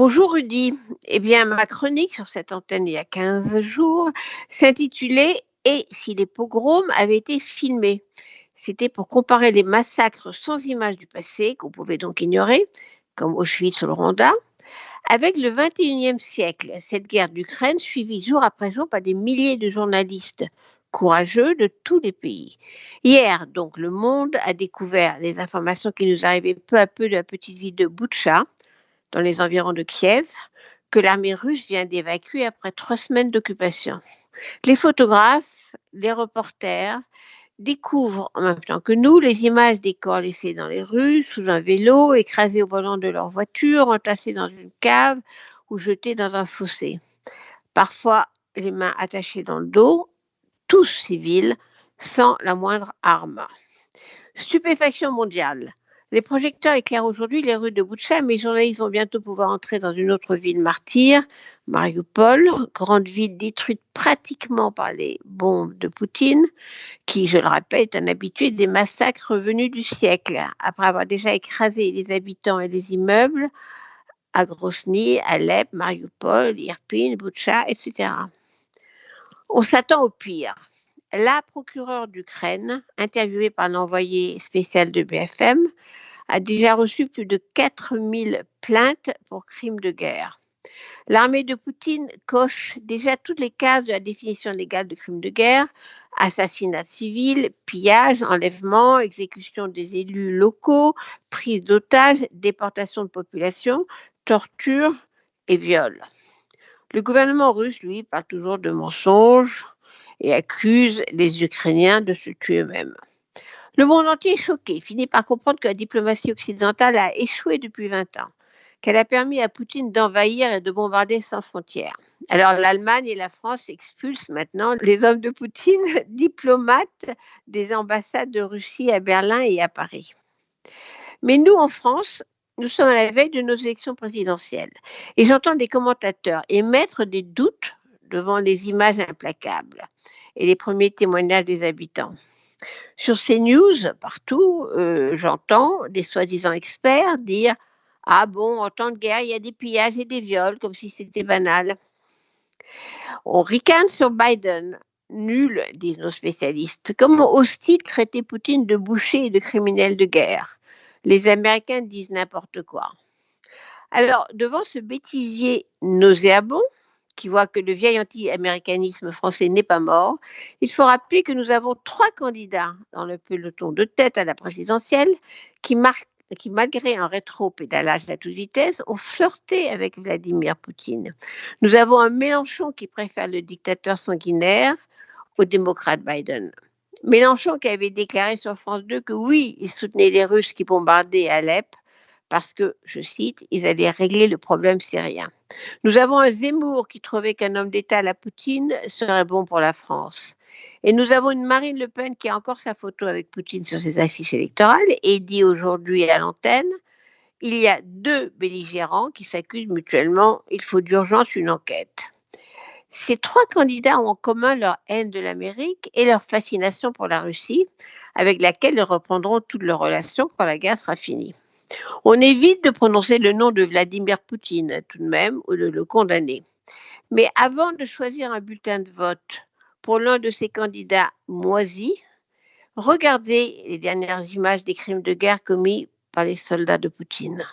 Bonjour Rudy. Eh bien, ma chronique sur cette antenne il y a 15 jours s'intitulait «Et si les pogroms avaient été filmés?» C'était pour comparer les massacres sans images du passé, qu'on pouvait donc ignorer, comme Auschwitz ou le Rwanda, avec le 21e siècle, cette guerre d'Ukraine suivie jour après jour par des milliers de journalistes courageux de tous les pays. Hier, donc, le monde a découvert les informations qui nous arrivaient peu à peu de la petite ville de Boutcha, dans les environs de Kiev, que l'armée russe vient d'évacuer après 3 semaines d'occupation. Les photographes, les reporters découvrent en même temps que nous les images des corps laissés dans les rues, sous un vélo, écrasés au volant de leur voiture, entassés dans une cave ou jetés dans un fossé. Parfois les mains attachées dans le dos, tous civils, sans la moindre arme. Stupéfaction mondiale. Les projecteurs éclairent aujourd'hui les rues de Boutcha, mais les journalistes vont bientôt pouvoir entrer dans une autre ville martyre, Mariupol, grande ville détruite pratiquement par les bombes de Poutine, qui, je le rappelle, est un habitué des massacres venus du siècle, après avoir déjà écrasé les habitants et les immeubles à Grozny, Alep, Mariupol, Irpin, Boutcha, etc. On s'attend au pire. La procureure d'Ukraine, interviewée par l'envoyé spécial de BFM, a déjà reçu plus de 4000 plaintes pour crimes de guerre. L'armée de Poutine coche déjà toutes les cases de la définition légale de crimes de guerre: assassinat civil, pillage, enlèvement, exécution des élus locaux, prise d'otages, déportation de population, torture et viol. Le gouvernement russe, lui, parle toujours de mensonges et accuse les Ukrainiens de se tuer eux-mêmes. Le monde entier est choqué, finit par comprendre que la diplomatie occidentale a échoué depuis 20 ans, qu'elle a permis à Poutine d'envahir et de bombarder sans frontières. Alors l'Allemagne et la France expulsent maintenant les hommes de Poutine, diplomates des ambassades de Russie à Berlin et à Paris. Mais nous, en France, nous sommes à la veille de nos élections présidentielles et j'entends des commentateurs émettre des doutes devant les images implacables et les premiers témoignages des habitants. Sur CNews, partout, j'entends des soi-disant experts dire: «Ah bon, en temps de guerre, il y a des pillages et des viols», comme si c'était banal. On ricane sur Biden. Nul, disent nos spécialistes. Comment ose-t-il traiter Poutine de boucher et de criminel de guerre? Les Américains disent n'importe quoi. Alors, devant ce bêtisier nauséabond, qui voit que le vieil anti-américanisme français n'est pas mort, il faut rappeler que nous avons 3 candidats dans le peloton de tête à la présidentielle qui, malgré un rétro-pédalage à toute vitesse, ont flirté avec Vladimir Poutine. Nous avons un Mélenchon qui préfère le dictateur sanguinaire au démocrate Biden. Mélenchon qui avait déclaré sur France 2 que oui, il soutenait les Russes qui bombardaient Alep, parce que, je cite, ils allaient régler le problème syrien. Nous avons un Zemmour qui trouvait qu'un homme d'État à la Poutine serait bon pour la France. Et nous avons une Marine Le Pen qui a encore sa photo avec Poutine sur ses affiches électorales et dit aujourd'hui à l'antenne: il y a 2 belligérants qui s'accusent mutuellement, il faut d'urgence une enquête. Ces 3 candidats ont en commun leur haine de l'Amérique et leur fascination pour la Russie, avec laquelle ils reprendront toutes leurs relations quand la guerre sera finie. On évite de prononcer le nom de Vladimir Poutine tout de même ou de le condamner. Mais avant de choisir un bulletin de vote pour l'un de ces candidats moisis, regardez les dernières images des crimes de guerre commis par les soldats de Poutine.